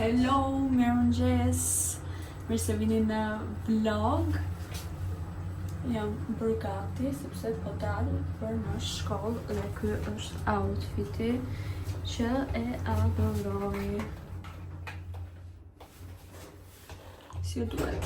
Hello, mirëmëngjes. Mirë se vini në vlog. Jam bërë gati sepse po dal për në shkollë dhe ky është outfiti që e adoroj. Si ju duhet?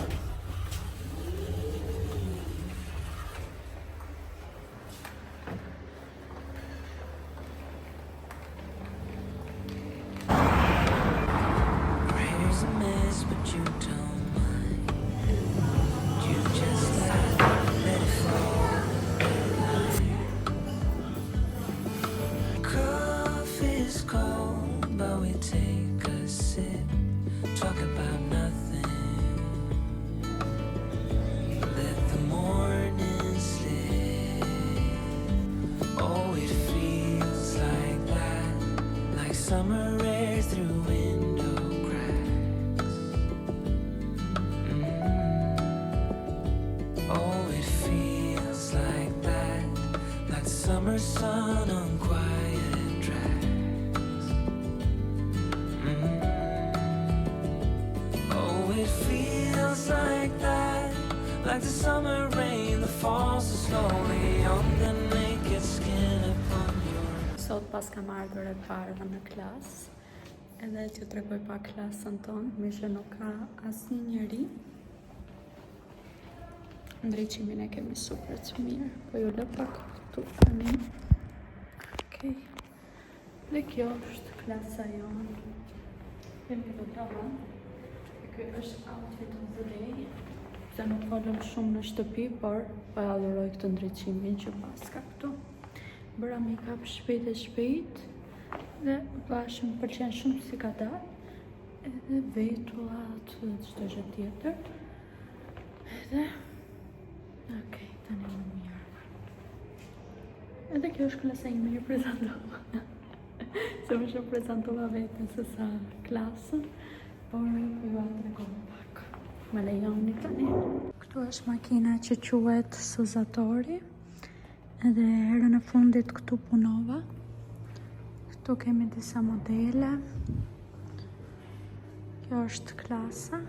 Summer air through window cracks. Oh, it feels like that, like the summer sun on quiet tracks. Oh, it feels like that, like the summer rain that falls so slowly on the naked skin upon your. Sot pas kam ardhur e parë në klasë, edhe t'ju tregoj pak klasën tonë, me që nuk ka asnjë njeri. Ndriçimin e kemi super të mirë, po ju lë pak këtu tani. Okej. Dhe kjo është klasa jonë. Kemi të tavan. Ky është outfit of the day. Se nuk folëm shumë në shtëpi, por po adhuroj këtë ndriçimin që paska këtu. Bëra make-up shpejt dhe bashkë më pëlqen shumë si ka dalë, edhe vetullat dhe çdo gjë tjetër. Edhe okej, tani më mirë. Edhe kjo është klasa ime që prezantova. Se më shumë prezantova vetën se sa klasën, por ju tregoj pak. Më lejoni tani. Këtu është makina që quhet suzatori. Edhe herën e fundit këtu punova. Këtu kemi disa modele. Kjo është klasa.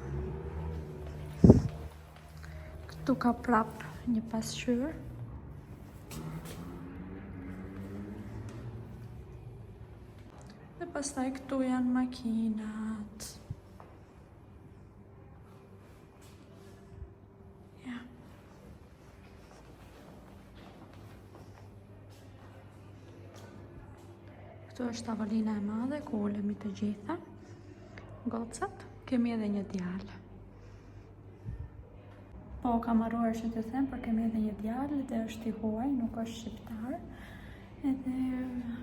Këtu ka prap një pasqyrë. Dhe pastaj këtu janë makinat. Këtu është tavolina e madhe ku ulemi të gjitha gocat. Kemi edhe një djalë. Po kam harruar që t'ju them, por kemi edhe një djalë dhe është i huaj, nuk është shqiptar. Edhe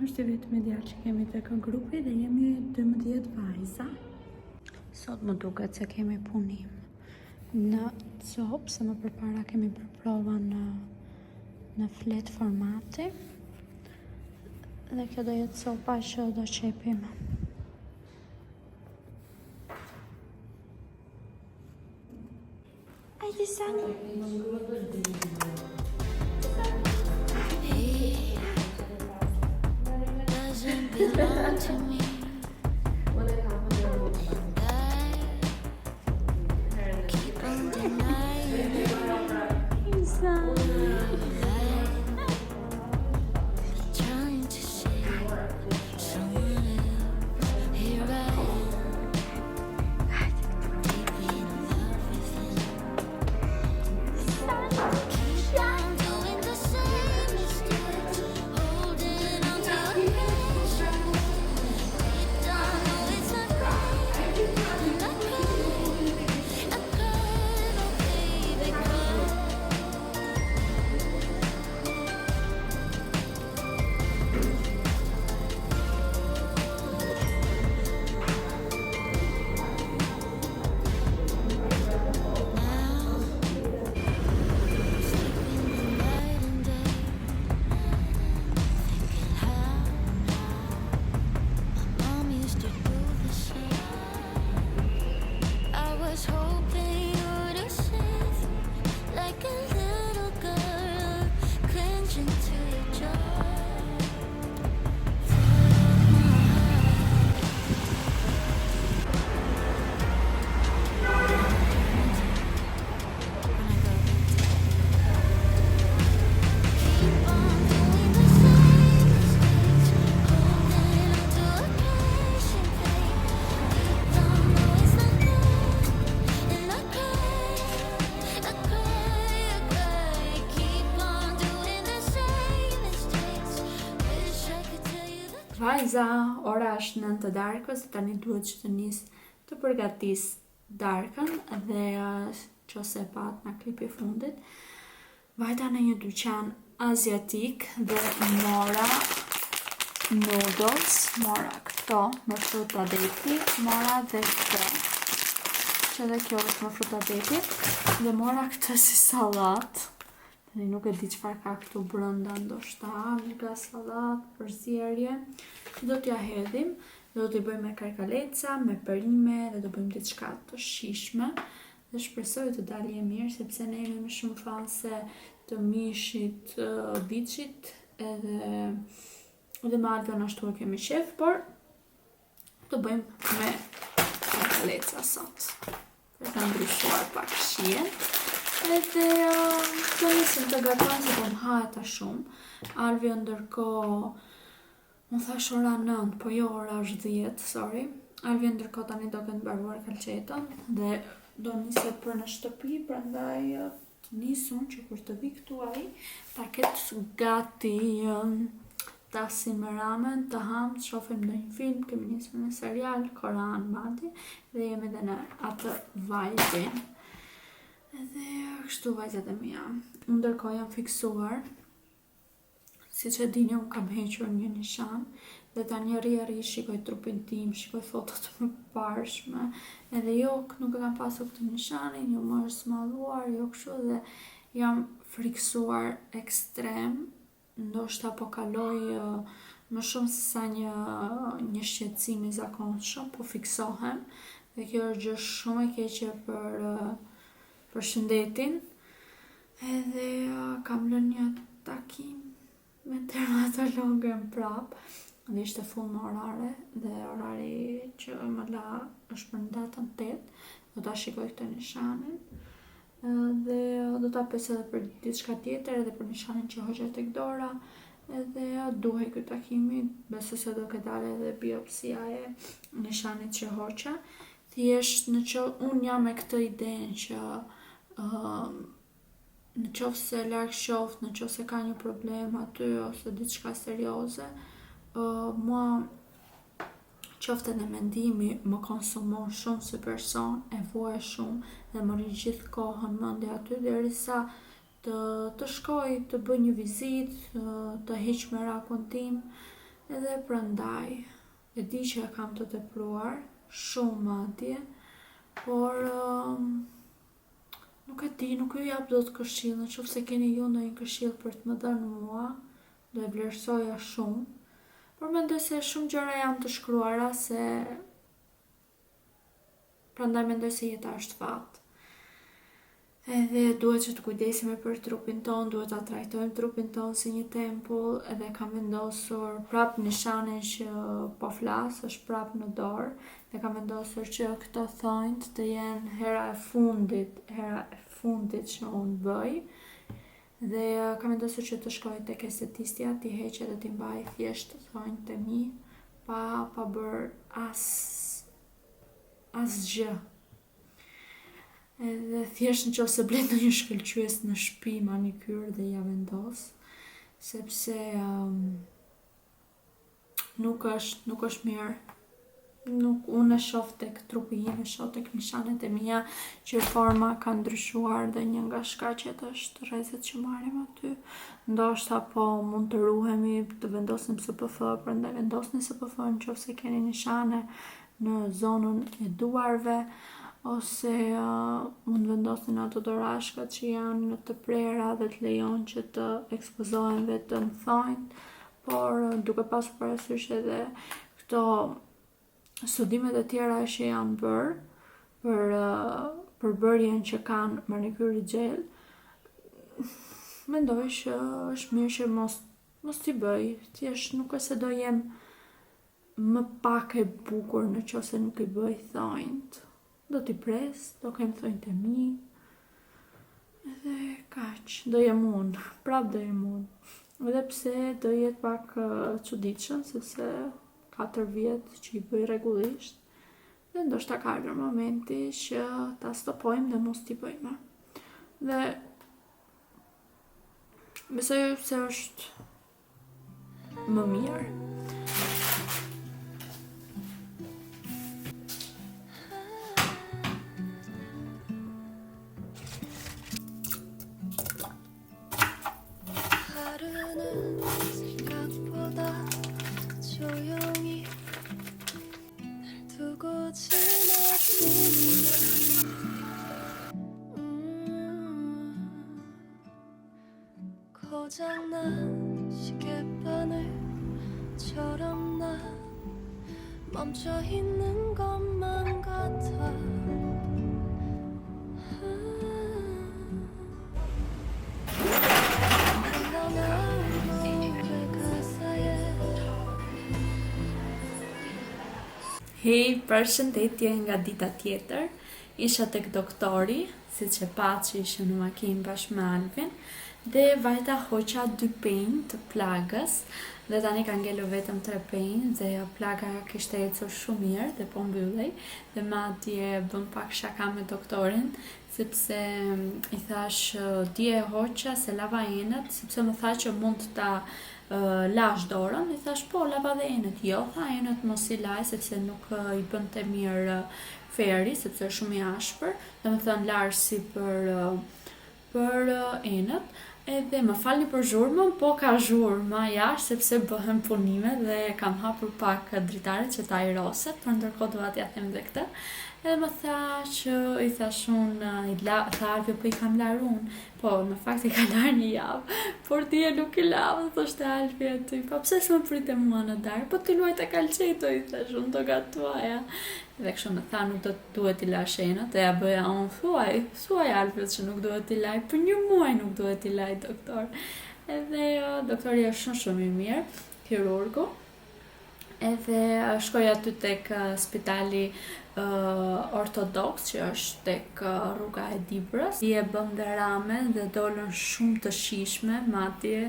është i vetmi djalë që kemi tek grupi dhe jemi 12 vajza. Sot më duket se kemi punim në copë, se më përpara kemi bërë prova në flet formati. Dhe kjo do jetë sopa që do qepim. Hajde Sani. Doesn't belong to me. Keep on denying. Trying to see someone else. Here I am, deeply in love with him. Keep on doing the same mistakes, holding on to your passion. Deep down, know it's not right, and I cried, oh baby, cried. Vajza, ora është 9 të darkës, tani duhet që të nis të përgatis darkën dhe që se pat në klipi fundit. Vajta në një dyqan aziatik dhe mora noodles, mora këto me fruta deti, mora dhe këto, që dhe kjo është me fruta deti, dhe mora këtë si salat. Nuk e di çfarë ka këtu brenda, ndoshta alga, sallat, përzierje. Do t'ja hedhim, do t'i bëjmë me karkaleca, me perime dhe do bëjmë diçka të shishme. Dhe shpresoj të dalë mirë, sepse ne jemi më shumë fanse të mishit biçit edhe me algën ashtu e kemi shef, por do bëjmë me karkaleca sot. Për të ndryshuar pak shijen. Edhe të nisim të gatojnë se po më hajta shumë. Alvi ndërkohë më thash ora 9, po jo ora është 10, sorry. Alvi ndërkohë tani do këtë mbaruar kalqetën dhe do niset për në shtëpi, prandaj të nisun që kur të vi këtu ai ta ketë gati ta si me ramen, të ham, të shofim në një film, kemi nisur në serial, Koran, Madi, dhe jemi dhe në atë vajzin. Edhe kështu vajzat e mia. Ndërkohë jam fiksuar, si që dini unë kam hequr një nishan, dhe tani rri shikoj trupin tim, shikoj fotot më parshme, edhe jo nuk e kam pasur këtë nishanin, jo më është smalluar, jo kështu, dhe jam friksuar ekstrem, ndoshta po kaloj më shumë se sa një shqetësim i zakonshëm, po fiksohem, dhe kjo është gjë shumë e keqe për shëndetin. Edhe kam lënë një takim me dermatologen prap, dhe ishte full në orare, dhe orari që më la është për në datën 8, do ta shikoj këtë nishanin, dhe do ta pes edhe për diçka tjetër, edhe për nishanin që hoqet tek dora, edhe duhej ky takimi, besoj se do ke dalë edhe biopsia e nishanit që hoqa. Thjesht unë jam me këtë idenë që në qoftë se larg qoft, në qoftë se ka një problem aty ose diçka serioze, mua qoftë edhe mendimi më konsumon shumë si person, e vuaj shumë dhe më rri gjithë kohën mendja aty derisa të shkoj të bëj një vizitë, të hiq merakun tim, edhe prandaj e di që e kam të tepruar shumë madje, por nuk e di, nuk ju jap dot këshill, nëse keni ju ndonjë këshill për të më dhënë mua, do e vlerësoja shumë. Por mendoj se shumë gjëra janë të shkruara, se prandaj mendoj se jeta është fat. Edhe duhet që të kujdesemi për trupin ton, duhet ta trajtojmë trupin ton si një tempull, edhe kam vendosur prap nishanin që po flas, është prap në dorë, dhe kam vendosur që këto thonjt të jenë hera e fundit që unë bëj, dhe kam vendosur që të shkoj tek estetistja, t'i heq edhe t'i mbaj thjesht thonjt e mi, pa bër asgjë. Edhe thjesht nëse ble ndonjë shkëlqyes në shtëpi manikyr dhe ja vendos, sepse nuk është mirë. Unë e shoh tek trupi im, e shoh tek nishanet e mia që forma ka ndryshuar, dhe një nga shkaqet është rrezet që marrim aty. Ndoshta po mund të ruhemi, të vendosim SPF, prandaj vendosni SPF nëse keni nishane në zonën e duarve, ose mund vendosni ato dorashkat që janë në të prera dhe të lejon që të ekspozohen vetëm thonjt, por duke pasur parasysh edhe këto studimet e tjera që janë bërë për bërjen që kanë manikyri gel, mendoj që është mirë që mos t'i bëj, thjesht nuk e se do jem më pak e bukur nëse nuk i bëj thonjt. Do t'i pres, do kem thonjt e mi, edhe kaq, do jem unë, prap do jem unë. Edhe pse do jetë pak çuditshëm, sepse 4 vjet që i bëj rregullisht, dhe ndoshta ka ardhur momenti që ta stopojmë dhe mos t'i bëjmë. Dhe besoj se është më mirë. 고장난 시계바늘처럼 난 멈춰 있는 것만 같아. Hej, përshëndetje nga dita tjetër. Isha tek doktori, siç e pa që isha në makinë bashkë me Alvin, dhe vajta hoqa 2 penjë të plagës, dhe tani ka ngelur vetëm 3 penjë, dhe plaga kishte ecur shumë mirë dhe po mbyllej, dhe madje bëm pak shaka me doktorin, sepse i thash dje hoqa se lava enët, sepse më tha që mund ta lash dorën, i thash po lava dhe enët, jo, tha enët mos i laj sepse nuk i bënte mirë feri, sepse është shumë i ashpër, dhe më thënë larë si për enët, edhe më falni për zhurmën, po ka zhurma jashtë sepse bëhen punime dhe kam hapur pak dritare që ta aeroset, për ndërkohë do t'ja them dhe këtë. Edhe më tha që i thash unë, tha Alvi, po i kam larë unë, po në fakt i ka larë një javë, por ti e nuk i lavë, thoshte Alvi aty, po pse s'më prite mua në darë, po ti luaj të kalqeto, i thash unë do gatuaja. Dhe kështu më tha nuk do duhet i lash enët, e ja bëja unë, thuaj Alfred që nuk duhet i laj, për 1 muaj nuk duhet i laj doktor. Edhe doktori është shumë i mirë, kirurgu, edhe shkoj aty tek spitali ortodoks që është tek rruga e Dibrës. I e bëm dhe ramen dhe dolën shumë të shishme, madje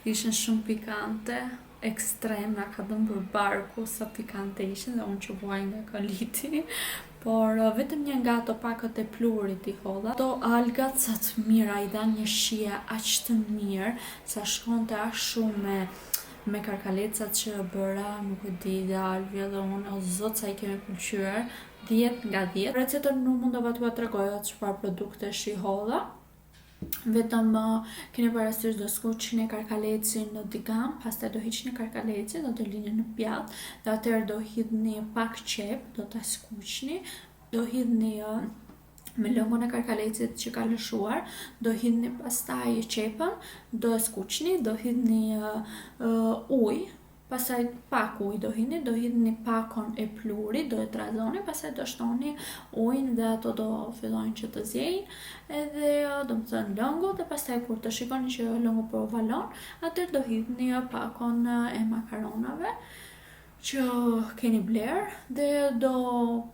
ishin shumë pikante, ekstrem, nga ka dhënë për barku sa pikante ishin dhe unë që vuaj nga koliti, por vetëm një nga ato pakët e pluhurit i hodha. Ato algat sa të mira, i dha një shije aq të mirë, sa shkonte aq shumë me karkalecat që bëra, nuk e di dhe Alvi dhe unë, o zot sa i kemi pëlqyer, 10 nga 10. Recetën nuk mundova t'ua tregoja çfarë produkte i hodha. Vetëm keni parasysh do skuqni karkalecin në digam, pastaj do hiqni karkalecin, do të lini në pjatë, dhe atëherë do hidhni pak qep, do ta skuqni, do hidhni me lëngun e karkalecit që ka lëshuar, do hidhni pastaj qepën, do e skuqni, do hidhni ujë, pastaj pak ujë do hidhni pakon e pluhurit, do e trazoni, pastaj do shtoni ujin dhe ato do fillojnë që të zjejnë, edhe do të thënë lëngu, dhe pastaj kur të shikoni që lëngu po valon, atëherë do hidhni pakon e makaronave që keni bler, dhe do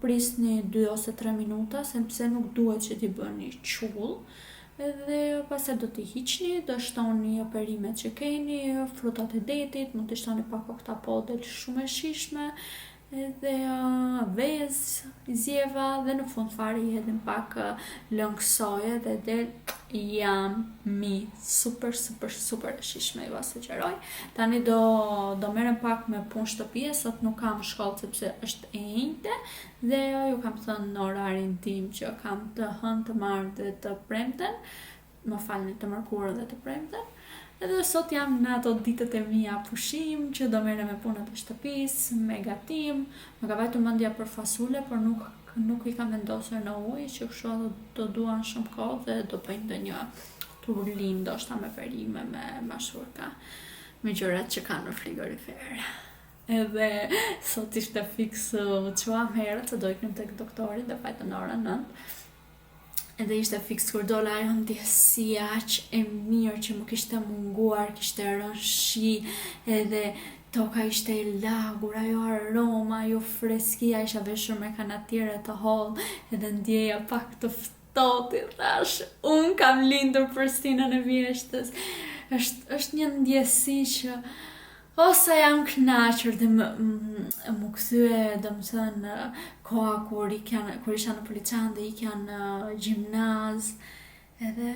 prisni 2 ose 3 minuta, sepse nuk duhet që t'i bëni qull. Edhe pastaj do t'i hiqni, do shtoni perimet që keni, frutat e detit, mund t'i shtoni pak oktapodel shumë e shishme, edhe vezë, zjeva, dhe në fund fare i hedhim pak lëng soje dhe del yummy, super e shishme, ju sugjeroj. Tani do merrem pak me punë shtëpie, sot nuk kam shkollë sepse është e njëjte, dhe ju kam thënë në orarin tim që kam të hënë, të marrë dhe të premten, më falni, të mërkurën dhe të premten. Edhe sot jam në ato ditët e mia pushim, që do merrem me punët e shtëpisë, me gatim, më ka vajtur mendja për fasule, por nuk i kam vendosur në ujë, që kështu do duan shumë kohë dhe do bëjnë ndonjë turlin, ndoshta me perime, me mashurka, me gjërat që kanë në frigorifer. Edhe sot ishte fiks çuam herët se do iknim tek doktori dhe vajtën orën 9. Edhe ishte fiks kur dola ajo ndjesia aq e mirë që më kishte munguar, kishte rënë shi, edhe toka ishte e lagur, ajo aroma, ajo freskia, isha veshur me kanatiere të hollë, edhe ndjeja pak të ftohtë, thash, unë kam lindur për stinën e vjeshtës. Është një ndjesi që sa jam kënaqur dhe më kthye, domethënë, koha kur isha në Poliçan dhe ikja në gjimnaz, edhe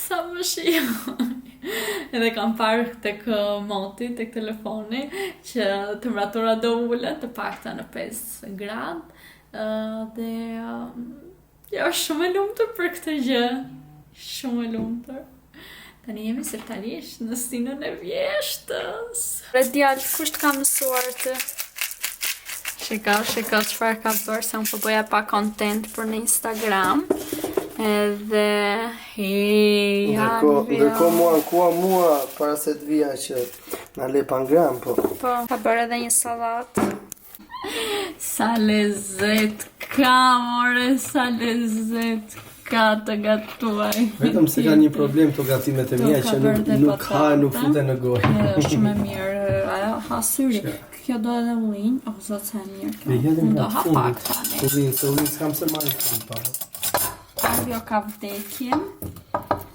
sa më shijoj. Edhe kam parë tek moti, tek telefoni, që temperatura do ulet të paktën në 5 gradë, dhe është shumë e lumtur për këtë gjë, shumë e lumtur. Tani jemi sërtarisht në stinën e vjeshtës. Re djalë, kush t'ka mësuar të? Shiko çfarë ka bërë, se unë po bëja pa content për në Instagram. Edhe Ndërko mua para se të vija që na le pangram, po. Po, ka bërë edhe një sallatë. Sa lezet ka, more, sa lezet ka të gatuaj. Vetëm se ka një problem të gatimet e mia që nuk futen në gojë. Është shumë e mirë, ajo ha syri. Kjo do edhe ullin, o zot sa e mirë kjo. Unë do ha pak tani. Ullin s'kam se marrë të pa. Kjo ka vdekje.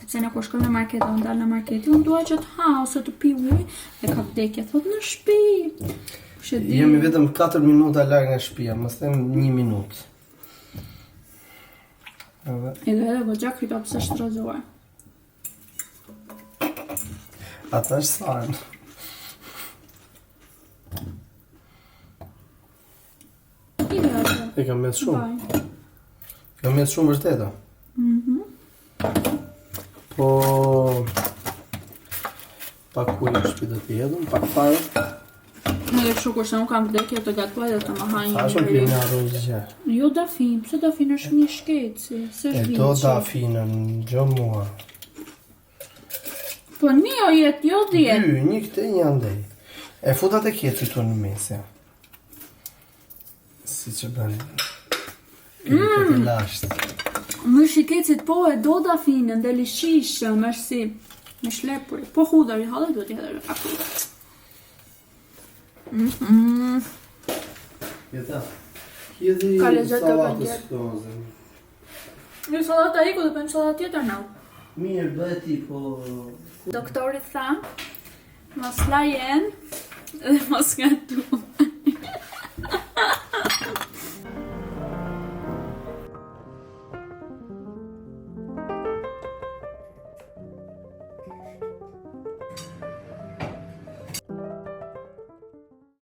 Se në kur shkoj në market, unë dalë në market, unë dua që të ha ose të pi ujë, dhe ka vdekje, thot në shtëpi. Jemi vetëm 4 minuta larg nga shtëpia, mos them 1 minutë. Edhe goxha këto pse shtrozuar. Ata është sarnë. E kam mes shumë. Kam mes shumë vërteta. Po pak ujë në shtëpi do t'i hedhëm, pak fare. Në kështu kur se unë kam vdekje të gatuaj dhe të më hajnë një Ashtë për një arroz gjë. Jo dafin, pse dafin është një shkeci, se E është do vici. dafinën, gjë mua. Po një o jetë, jo 10. 2, një këte, një andej. E futat e kjeti tu në mesja. Si që bërë. Këtë e lashtë. Më shikecit po e do dafinën, dhe lishishëm, është si me shlepuri. Po hudar i halë, do t'i hedhër akurat. Jeta. Kjedi Ka lezet të salatës këndjet. këtozën. Një salata iku dhe për një salat tjetër në. Mirë, bëti, po... Doktori tha, mos lajen dhe mos gatu.